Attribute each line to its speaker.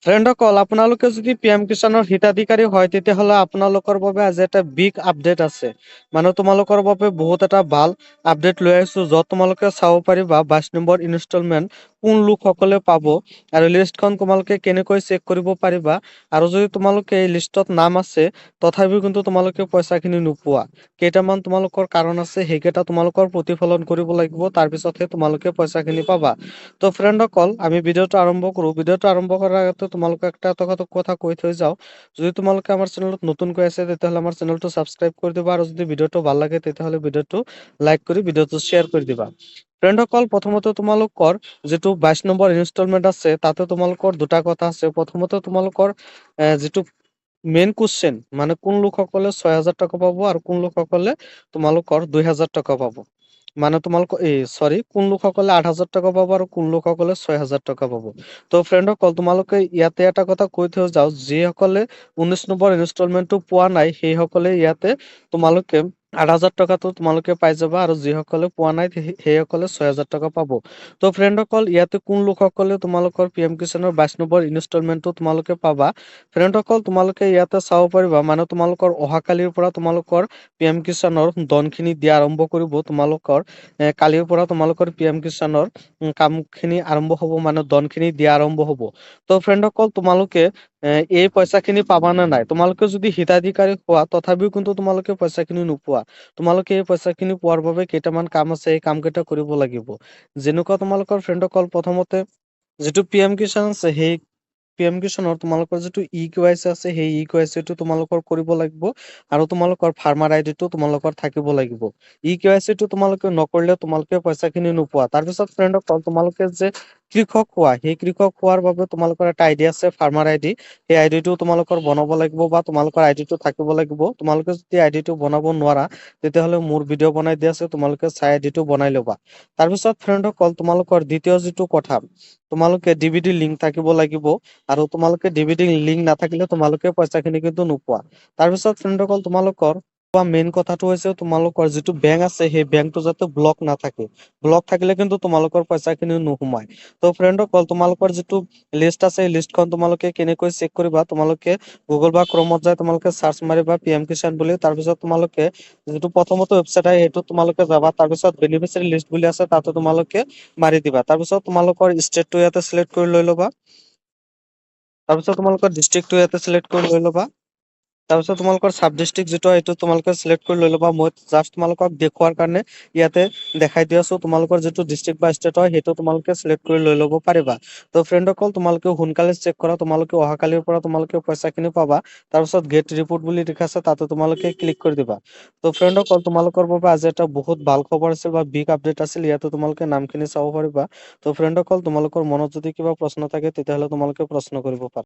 Speaker 1: ফ্ৰেণ্ডসকল আপোনালোকে যদি PM কিষাণৰ হিতাধিকাৰী হয় তেতিয়াহ'লে আপোনালোকৰ বাবে আজি এটা বিগ আপডেট আছে। মানে তোমালোকৰ বাবে বহুত এটা ভাল আপডেট লৈ আহিছো য'ত তোমালোকে চাব পাৰিবা 22 নম্বৰ ইনষ্টলমেণ্ট কোন লোকসকলে পাব আৰু লিষ্টখন তোমালোকে কেনেকৈ চেক কৰিব পাৰিবা আৰু যদি তোমালোকে এই লিষ্টত নাম আছে তথাপিও কিন্তু তোমালোকে পইচাখিনি নোপোৱা। কেইটামান তোমালোকৰ কাৰণ আছে সেইকেইটা তোমালোকৰ প্ৰতিফলন কৰিব লাগিব তাৰপিছতহে তোমালোকে পইচাখিনি পাবা। তো ফ্ৰেণ্ডসকল আমি ভিডিঅ'টো আৰম্ভ কৰোঁ। ভিডিঅ'টো আৰম্ভ কৰাৰ আগতে তোমালোকক একটা কথা কৈ থৈ যাওঁ। যদি তোমালোকে আমাৰ চেনেলত নতুনকৈ আছে তেতিয়াহ'লে আমাৰ চেনেলটো ছাবস্ক্ৰাইব কৰি দিবা আৰু যদি ভিডিঅ'টো ভাল লাগে তেতিয়াহ'লে ভিডিঅ'টো লাইক কৰি ভিডিঅ'টো শ্বেয়াৰ কৰি দিবা। ফ্ৰেণ্ডসকল প্ৰথমতে তোমালোকৰ যিটো 22 নম্বৰ ইনষ্টলমেণ্ট আছে তাতে তোমালোকৰ দুটা কথা আছে। প্ৰথমতে তোমালোকৰ যিটো মেইন কুৱেশ্চন মানে কোন লোকসকলে 6,000 টকা পাব আৰু কোন লোকসকলে তোমালোকৰ 2,000 টকা পাব। মানে তোমালোকৰ কোন লোকসকলে 8,000 টকা পাব আৰু কোন লোকসকলে 6,000 টকা পাব। তো ফ্ৰেণ্ডসকল তোমালোকে ইয়াতে এটা কথা কৈ থৈ যাওঁ, যিসকলে 19 নম্বৰ ইনষ্টলমেণ্টটো পোৱা নাই সেইসকলে ইয়াতে তোমালোকে 8,000 টকাটো তোমালোকে পাই যাবা আৰু যিসকলে পোৱা নাই সেইসকলে 6,000 টকা পাব। তো ফ্ৰেণ্ডসকল ইয়াতে কোন লোকসকলে তোমালোকৰ PM কিষাণৰ 22 নম্বৰ ইনষ্টলমেণ্টটো তোমালোকে পাবা। ফ্ৰেণ্ডসকল তোমালোকে ইয়াতে চাব পাৰিবা মানে তোমালোকৰ অহাকালিৰ পৰা তোমালোকৰ PM কিষাণৰ ধনখিনি দিয়া আৰম্ভ কৰিব। তোমালোকৰ কালিৰ পৰা তোমালোকৰ PM কিষাণৰ কামখিনি আৰম্ভ হ'ব মানে ধনখিনি দিয়া আৰম্ভ হ'ব। তো ফ্ৰেণ্ডসকল তোমালোকে এই পইচাখিনি পাবা নে নাই? তোমালোকে যদি হিতাধিকাৰী হোৱা তথাপিও কিন্তু তোমালোকে পইচাখিনি নোপোৱা। তোমালোকে এই পইচাখিনি পোৱাৰ বাবে কেইটামান কাম আছে এই কামকেইটা কৰিব লাগিব। যেনেকুৱা তোমালোকৰ ফ্ৰেণ্ডসকল প্ৰথমতে যিটো PM কিষাণ আছে সেই PM কিষাণৰ তোমালোকৰ যিটো eKYC আছে সেই eKYC টো তোমালোকৰ কৰিব লাগিব আৰু তোমালোকৰ ফাৰ্মাৰ আইডিটো তোমালোকৰ থাকিব লাগিব। eKYC টো তোমালোকে নকৰিলে তোমালোকে পইচাখিনি নোপোৱা। তাৰপিছত ফ্ৰেণ্ডসকল তোমালোকে যে কৃষক হোৱা সেই কৃষক হোৱাৰ বাবে তোমালোকৰ এটা আইডি আছে ফাৰ্মাৰ আইডি। সেই আইডিটো তোমালোকৰ বনাব লাগিব বা তোমালোকৰ আইডিটো থাকিব লাগিব। তোমালোকে যদি আইডিটো বনাব নোৱাৰা তেতিয়াহ'লে মোৰ ভিডিঅ' বনাই দিয়া আছে তোমালোকে চাই আইডিটো বনাই ল'বা। তাৰপিছত ফ্ৰেণ্ডসকল তোমালোকৰ দ্বিতীয় যিটো কথা তোমালোকে DVD লিংক থাকিব লাগিব আৰু তোমালোকে DVD লিংক নাথাকিলে তোমালোকে পইচাখিনি কিন্তু নোপোৱা। তাৰপিছত ফ্ৰেণ্ডসকল তোমালোকৰ মেইন কথাটো হৈছে তোমালোকৰ যিটো বেংক আছে সেই বেংকটো যাতে ব্লক নাথাকে। ব্লক থাকিলে কিন্তু তোমালোকৰ পইচাখিনি নোসোমায়। তো ফ্ৰেণ্ডসকল তোমালোকৰ যিটো লিষ্ট আছে এই লিষ্টখন তোমালোকে কেনেকৈ চেক কৰিবা তোমালোকে গুগল বা ক্ৰমত যাই তোমালোকে চাৰ্চ মাৰিবা PM কিষাণ বুলি। তাৰপিছত তোমালোকে যিটো প্ৰথমতে ৱেবছাইট আহে সেইটো তোমালোকে যাবা। তাৰপিছত বেনিফিচিয়াৰী লিষ্ট বুলি আছে তাতে তোমালোকে মাৰি দিবা। তাৰপিছত তোমালোকৰ ষ্টেটটো ইয়াতে চিলেক্ট কৰি লৈ ল'বা। তাৰপিছত তোমালোকৰ ডিষ্ট্ৰিক্টটো ইয়াতে চিলেক্ট কৰি লৈ ল'বা। তাৰপিছত তোমালোকৰ সাব ডিষ্ট্ৰিক্ট যিটো এইটো তোমালোকে চিলেক্ট কৰি লৈ ল'বা। মই জাষ্ট তোমালোকক দেখুৱাৰ কাৰণে ইয়াতে দেখাই দি আছো। তোমালোকৰ যিটো ডিষ্ট্ৰিক্ট বা ষ্টেট হয় সেইটো তোমালোকে চিলেক্ট কৰি লৈ ল'ব পাৰিবা। তো ফ্ৰেণ্ডসকল তোমালোকে সোনকালে চেক কৰা তোমালোকে অহাকালিৰ পৰা তোমালোকে পইচাখিনি পাবা। তাৰপিছত গেট ৰিপোৰ্ট বুলি লিখা আছে তাতে তোমালোকে ক্লিক কৰি দিবা। তো ফ্ৰেণ্ডসকল তোমালোকৰ বাবে আজি এটা বহুত ভাল খবৰ আছিল বা বিগ আপডেট আছিল। ইয়াতে তোমালোকে নামখিনি চাব পাৰিবা। তো ফ্ৰেণ্ডসকল তোমালোকৰ মনত যদি কিবা প্ৰশ্ন থাকে তেতিয়াহ'লে তোমালোকে প্ৰশ্ন কৰিব পাৰা।